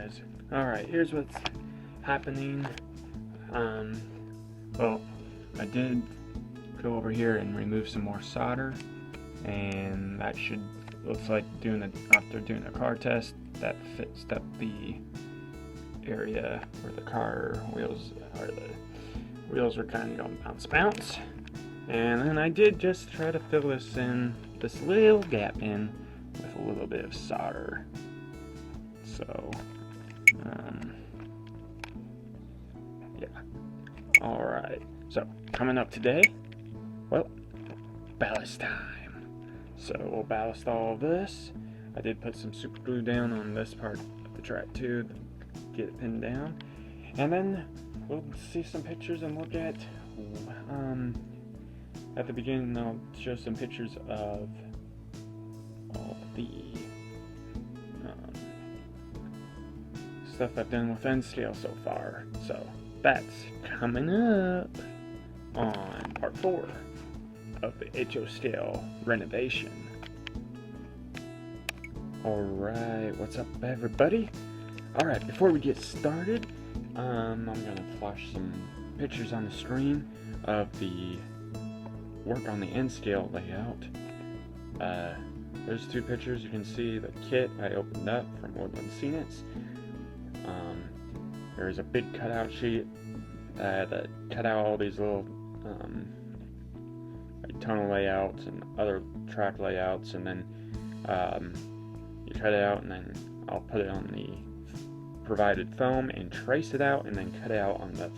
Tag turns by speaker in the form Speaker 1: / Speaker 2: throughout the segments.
Speaker 1: guys. Alright, here's what's happening. Well, I did go over here and remove some more solder, and that looks like after doing a car test, that fits up the area where the car wheels are kind of bounce. And then I did just try to fill this little gap in with a little bit of solder. So, yeah. Alright, so coming up today, well, ballast time. So we'll ballast all of this. I did put some super glue down on this part of the track too to get it pinned down. And then we'll see some pictures and look at the beginning I'll show some pictures of all the stuff I've done with end scale so far. So that's coming up on part 4 of the HO scale renovation. Alright, what's up everybody? Alright, before we get started, I'm gonna flash some pictures on the screen of the work on the end scale layout. There's 2 pictures. You can see the kit I opened up from Woodland Scene's. There's a big cutout sheet that cut out all these little like tunnel layouts and other track layouts, and then you cut it out, and then I'll put it on the provided foam and trace it out, and then cut it out on the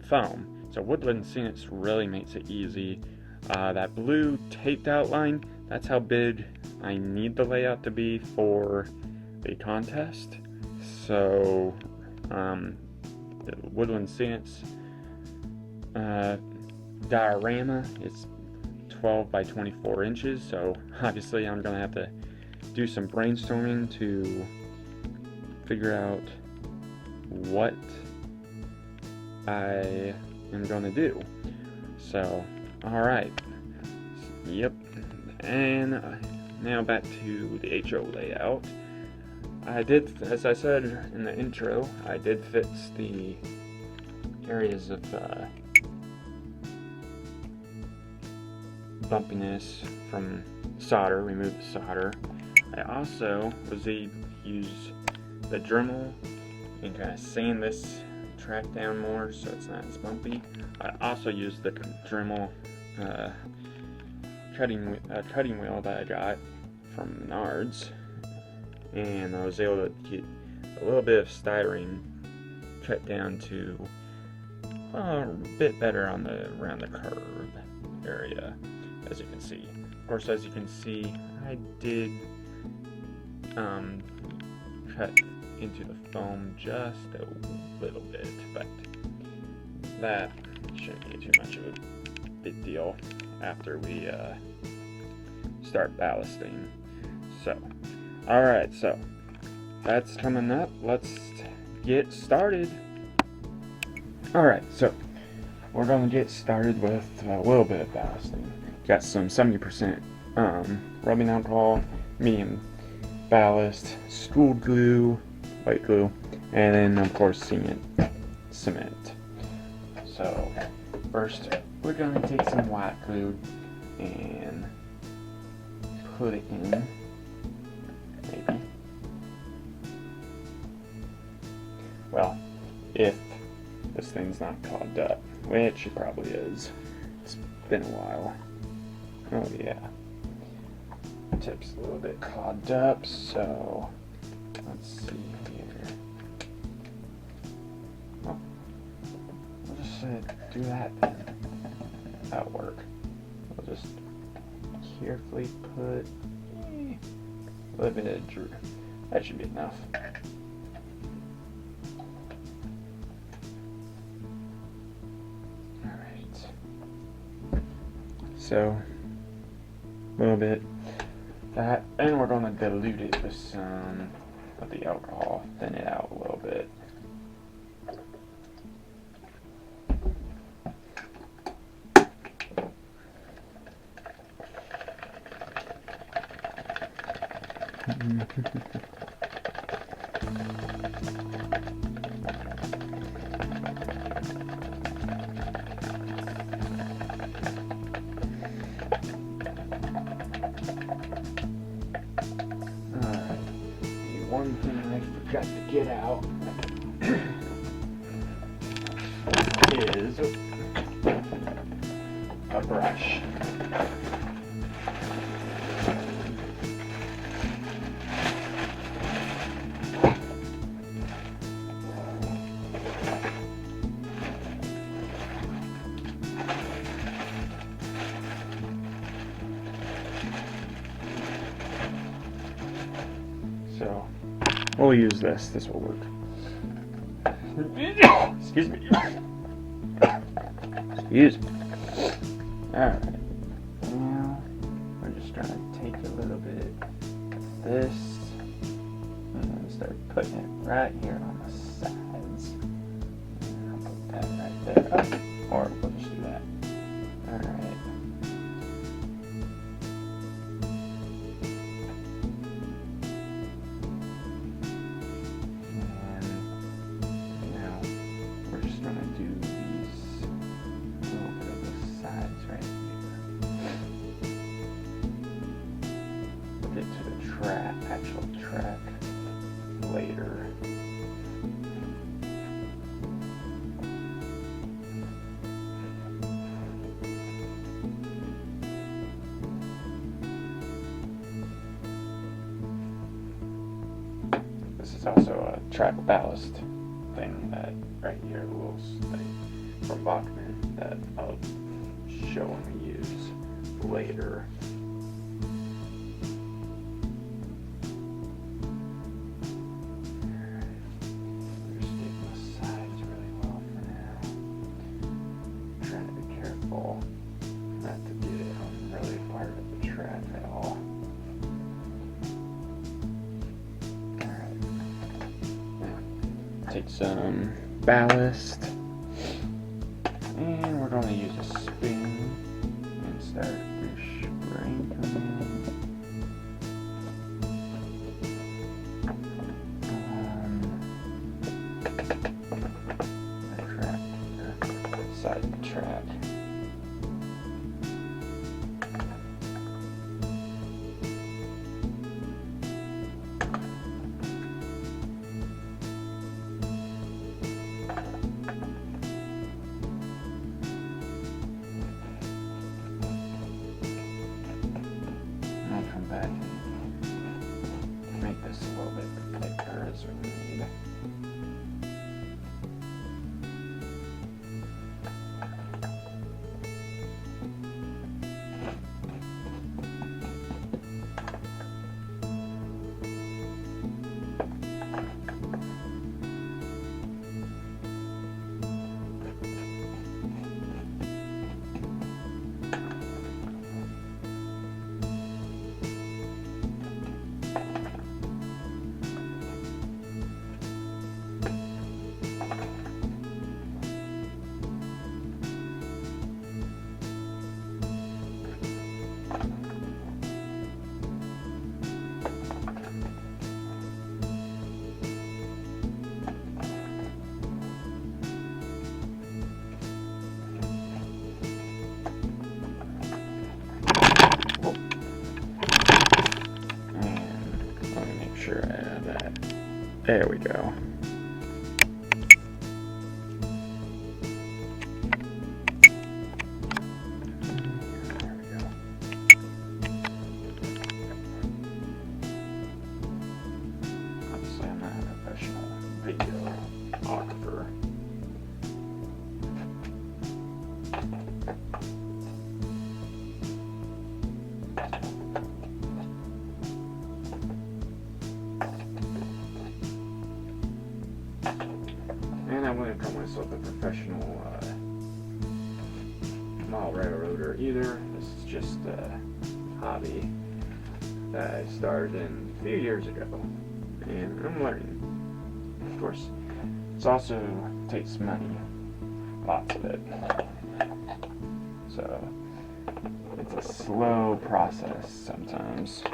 Speaker 1: foam. So Woodland Scene's really makes it easy. That blue taped outline, that's how big I need the layout to be for the contest. So the Woodland Scene's diorama is 12 by 24 inches, so obviously I'm gonna have to do some brainstorming to figure out what I am gonna do. So alright, yep, and now back to the HO layout. I did, as I said in the intro, I did fix the areas of bumpiness from solder, remove the solder. I also was able to use the Dremel and kind of sand this track down more so it's not as bumpy. I also used the Dremel cutting wheel that I got from Menards, and I was able to get a little bit of styrene cut down to a bit better on around the curve area, as you can see. Of course, as you can see, I did cut into the foam just a little bit, but that shouldn't be too much of a big deal after we start ballasting. So, alright, so that's coming up. Let's get started. Alright, so we're going to get started with a little bit of ballasting. Got some 70% rubbing alcohol, medium ballast, school glue, white glue, and then of course cement. So first we're going to take some white glue and put it in, maybe. Well, if this thing's not clogged up, which it probably is. It's been a while. Oh yeah. Tip's a little bit clogged up, so let's see here. Oh, we'll just do that then. That'll work. We'll just carefully put a little bit of drew. That should be enough. Alright. So, a little bit that, and we're going to dilute it with some of the alcohol, thin it out a little bit. One thing I forgot to get out is a brush. So we'll use this. This will work. Excuse me. Excuse me. Alright. Now we're just going to take a little bit of this and start putting it right here on the sides. And I'll put that right there. Oh, or we'll just do that. Alright. Actual track later. This is also a track ballast thing that right here, a little thing from Bachman that I'll show when we use later. Not to get it on really part of the track at all. Alright. Now, take some ballast. And we're going to use a spoon and start sprinkling the track here, side of the track. Come back and make this a little bit thicker as we need. Sure I have that. There we go. There we go. Obviously, I'm not a professional videographer. And I wouldn't call myself a professional mile railroader either. This is just a hobby that I started in a few years ago, and I'm learning. Of course, it also takes money, lots of it. So it's a slow process sometimes.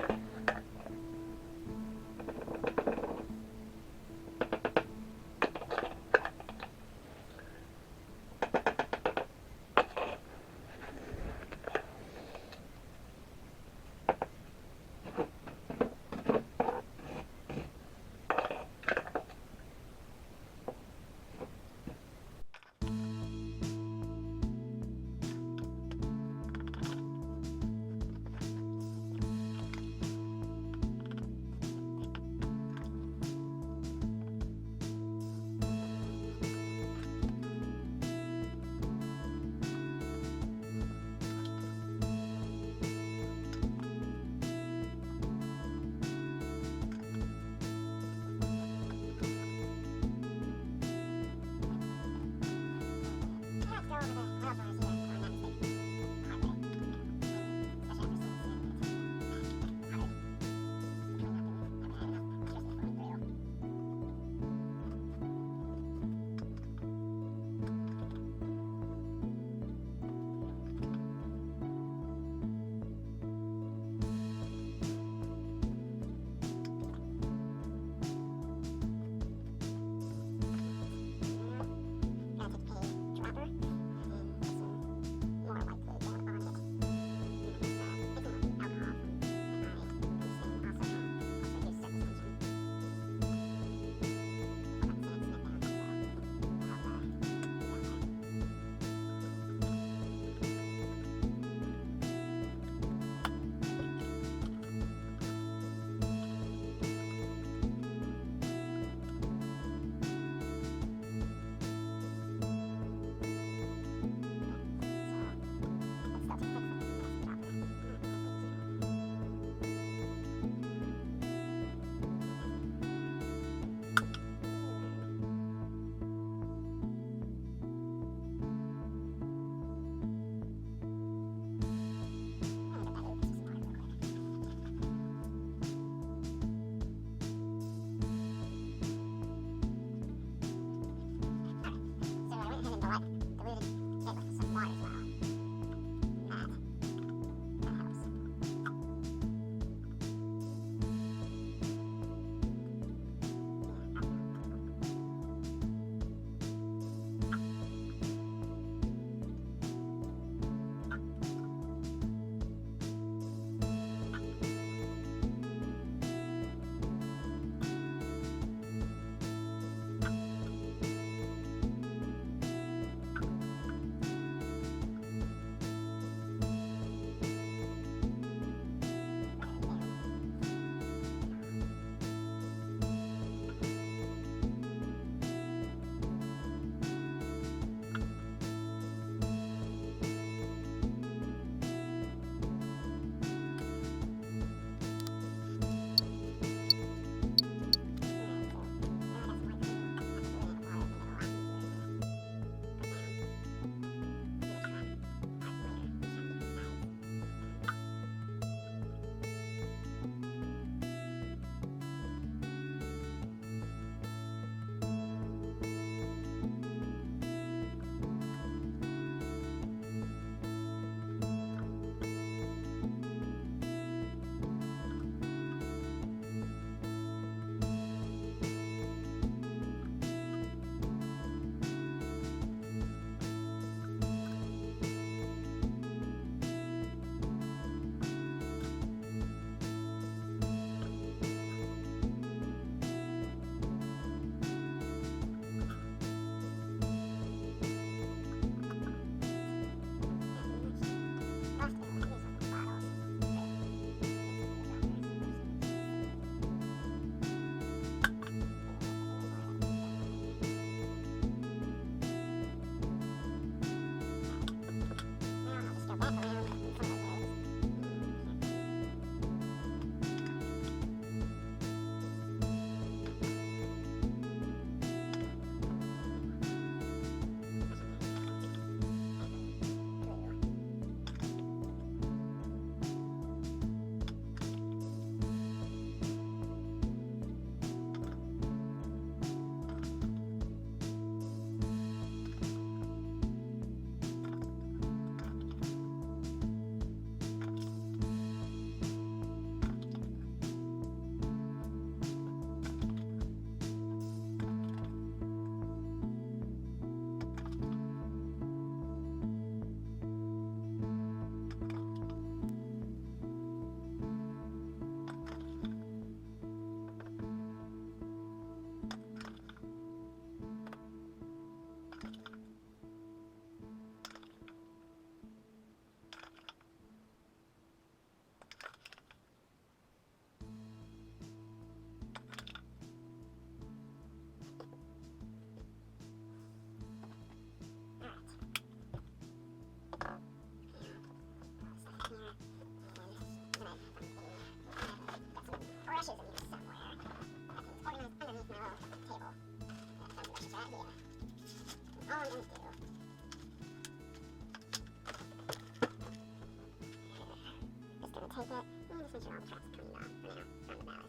Speaker 2: take it and just make sure all the tracks are cleaned off for now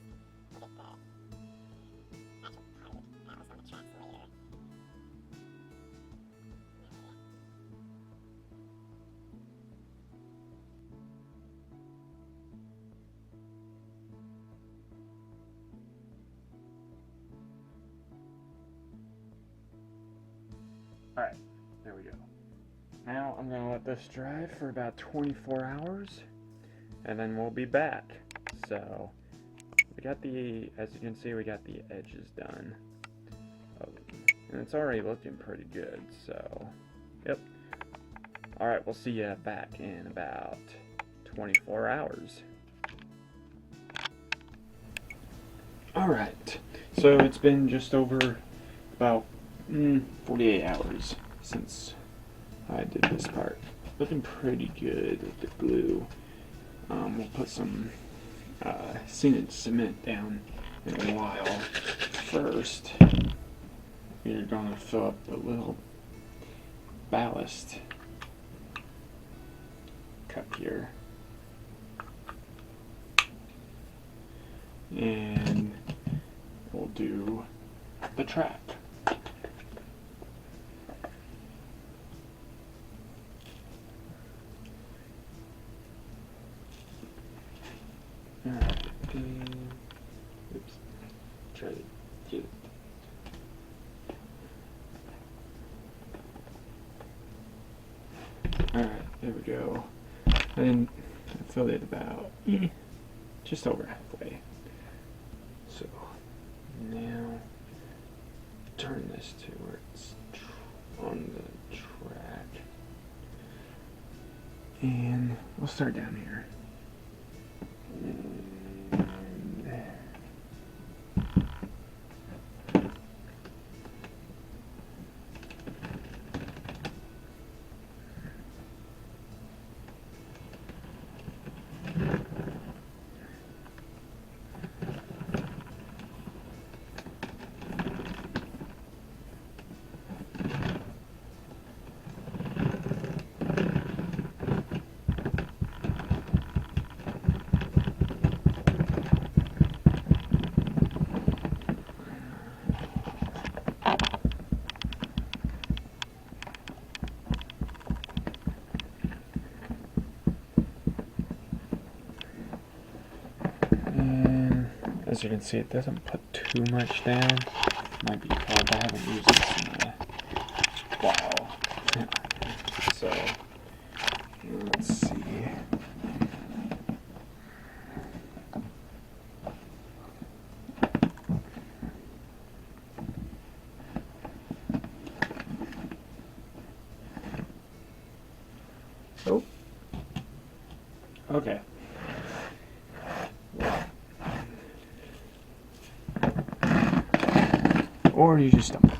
Speaker 2: from the ballast. We'll get the actual plywood ballast on the tracks later.
Speaker 1: Alright, there we go. Now I'm going to let this dry for about 24 hours, and then we'll be back. So, we got as you can see, we got the edges done. And it's already looking pretty good, so, yep. Alright, we'll see you back in about 24 hours. Alright, so it's been just over about 48 hours since I did this part. Looking pretty good with the glue. We'll put some sanded cement down in a while. First, you're going to fill up the little ballast cup here. And we'll do the track. Alright, oops, try to get it. Alright, there we go. And I filled it about just over halfway. So now turn this to where it's on the track. And we'll start down here. As you can see, it doesn't put too much down. Might be because I haven't used this in a while. So, let's see. Oh. Okay. Or you just don't.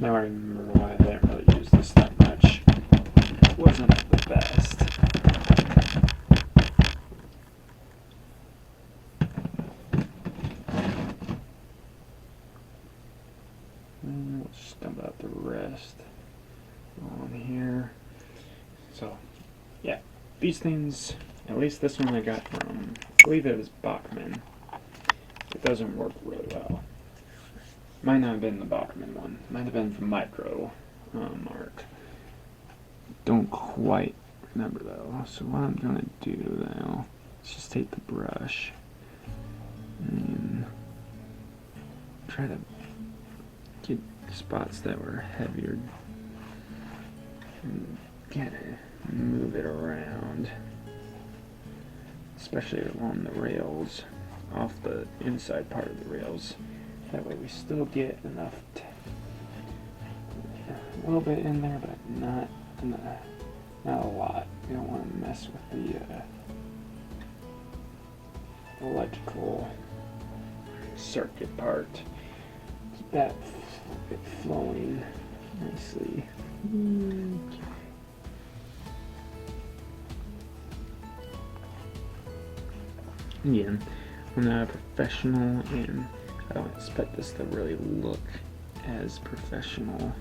Speaker 1: Now I remember why I didn't really use this that much. It wasn't the best. And we'll just dump out the rest on here. So, yeah, these things, at least this one I got from, I believe it was Bachman. It doesn't work really well. Might not have been the Bachman one. Might have been from Micro Mark. Don't quite remember though. So what I'm gonna do now is just take the brush and try to get spots that were heavier and kind of move it around, especially along the rails, off the inside part of the rails. That way we still get enough, a little bit in there, but not a lot. We don't want to mess with the electrical circuit part. Keep that flowing nicely. Again, I'm not a professional, and I don't expect this to really look as professional.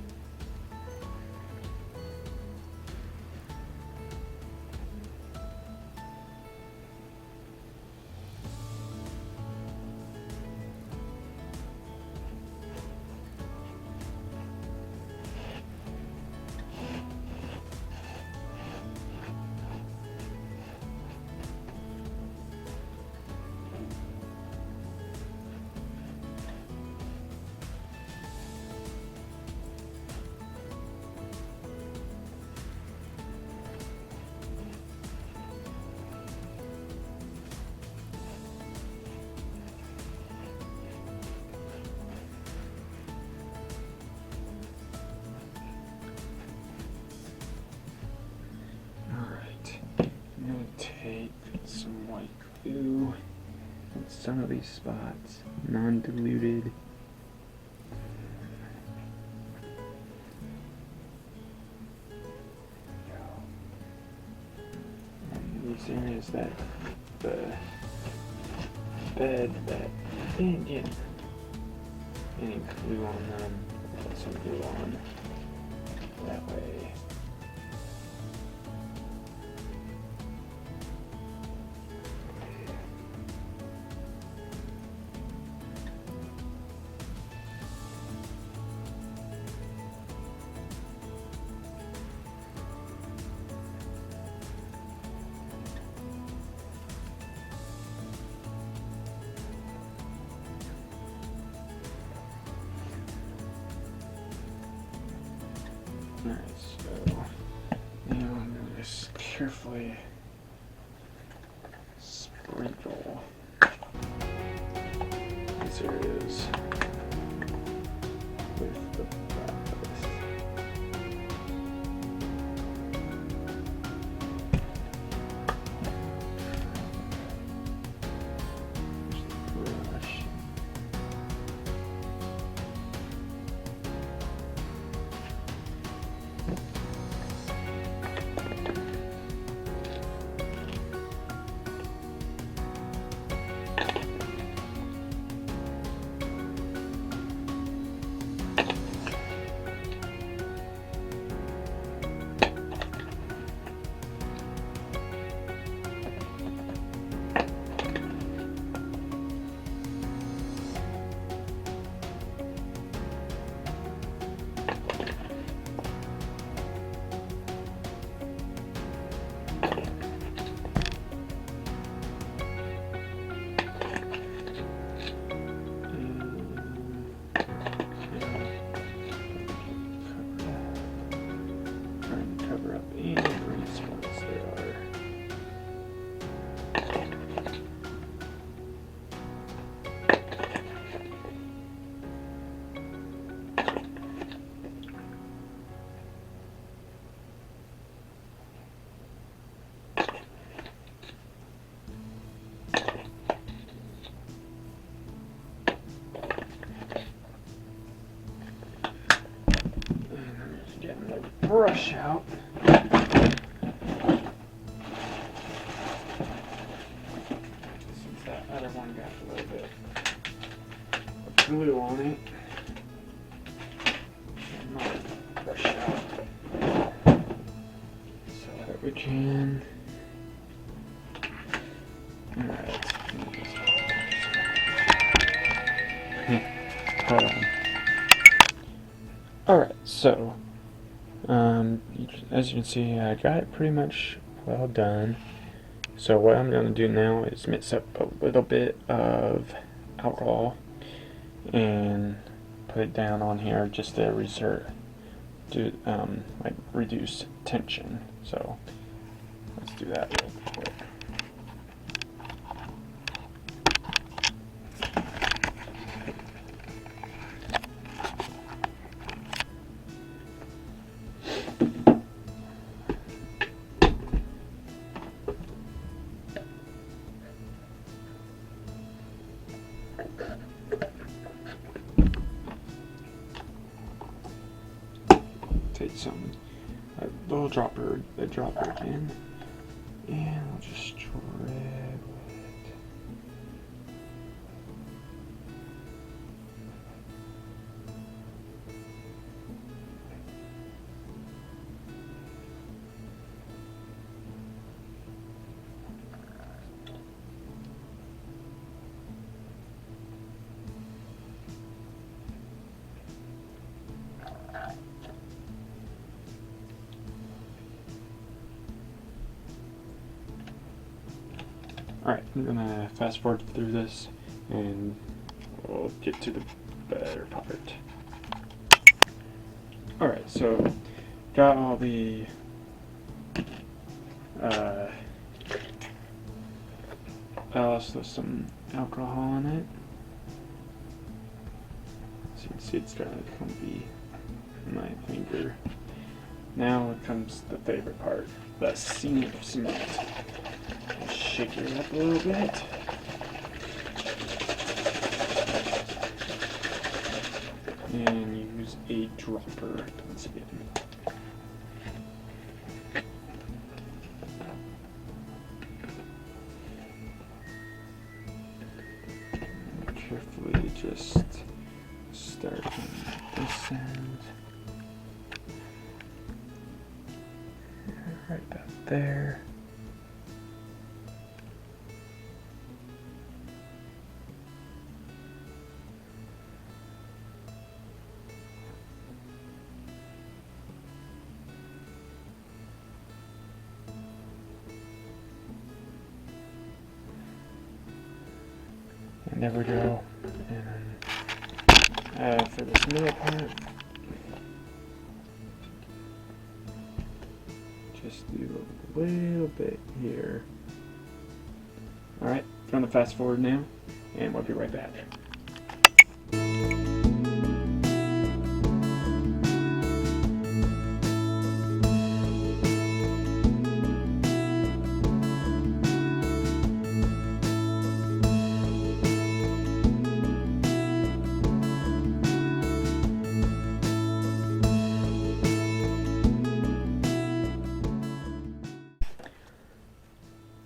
Speaker 1: Take some white glue on some of these spots, non-diluted. And these areas that the bed that didn't get any glue on them, put some glue on that way. Alright, so now I'm going to just carefully sprinkle these areas with the ballast. Brush. Cover up any green spots there are. And I'm just getting the brush out. Since that other one got a little bit of glue on it, I might brush out so that we can. Alright. Hold on. Alright, so as you can see, I got it pretty much well done. So what I'm going to do now is mix up a little bit of alcohol and put it down on here just to like reduce tension. So let's do that real quick. get some little dropper again, and we'll just strip it. Alright, I'm gonna fast forward through this and we'll get to the better part. Alright, so got all the ballast with some alcohol in it. So you can see it's kind of clumpy in my finger. Now comes the favorite part, the scenic cement. Shake it up a little bit. And use a dropper once again. And carefully just start on this end. Right about there. And there we go. And for this middle part, just do a little bit here. Alright, I'm gonna fast forward now, and we'll be right back.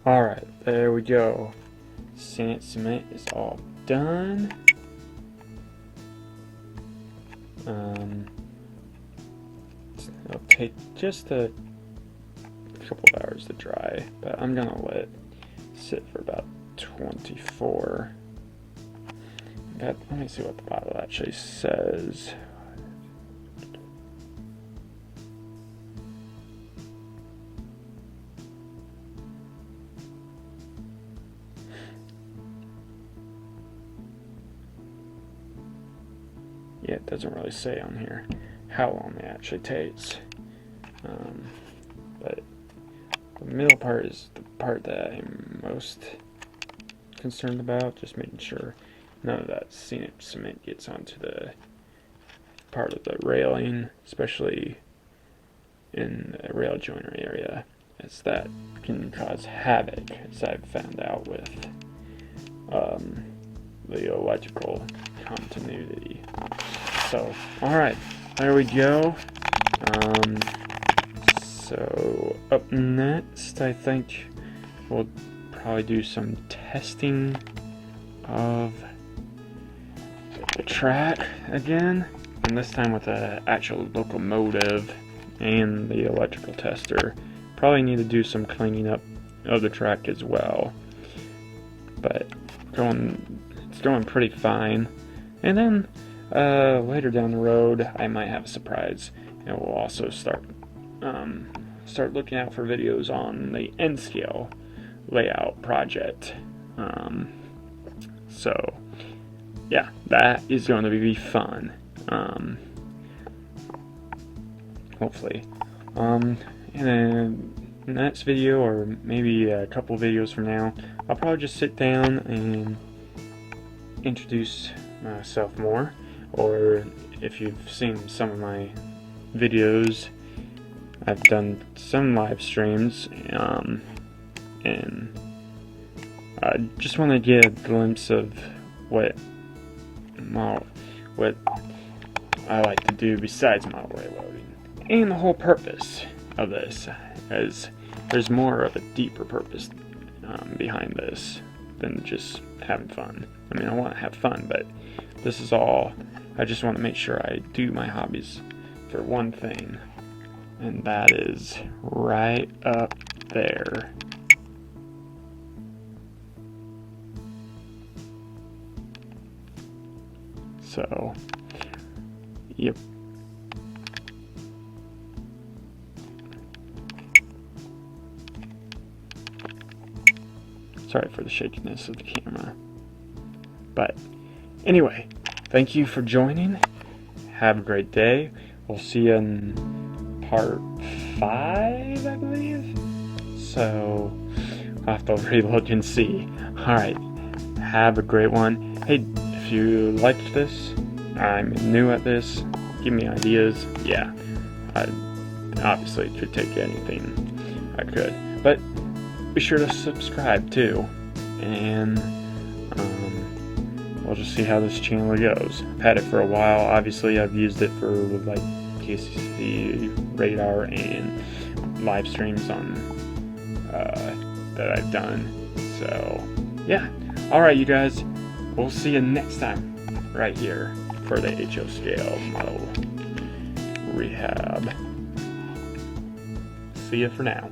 Speaker 1: Alright, there we go. Scenic cement is all done. It'll take just a couple of hours to dry, but I'm gonna let it sit for about 24. Let me see what the bottle actually says. Yeah, it doesn't really say on here how long it actually takes. But the middle part is the part that I'm most concerned about, just making sure none of that scenic cement gets onto the part of the railing, especially in the rail joiner area, as that can cause havoc, as I've found out with the electrical continuity. So, alright, there we go. So, up next, I think we'll probably do some testing of the track again, and this time with an actual locomotive and the electrical tester. Probably need to do some cleaning up of the track as well, but it's going pretty fine. And then later down the road, I might have a surprise, and we'll also start looking out for videos on the N scale layout project. So yeah, that is going to be fun. Hopefully. And then next video, or maybe a couple videos from now, I'll probably just sit down and introduce myself more. Or if you've seen some of my videos, I've done some live streams, and I just want to get a glimpse of what I like to do besides model railroading. and the whole purpose of this, as there's more of a deeper purpose behind this than just having fun. I mean, I want to have fun, but this is all, I just want to make sure I do my hobbies for one thing, and that is right up there. So, yep. Sorry for the shakiness of the camera. But anyway, thank you for joining. Have a great day. We'll see you in part 5, I believe. So I'll have to reload and see. Alright, have a great one. Hey, if you liked this, I'm new at this, give me ideas. Yeah, I obviously could take anything I could. But be sure to subscribe too. And we'll just see how this channel goes. I've had it for a while. Obviously, I've used it for like KCC radar and live streams on that I've done. So yeah. Alright, you guys, we'll see you next time right here for the HO scale model rehab. See you for now.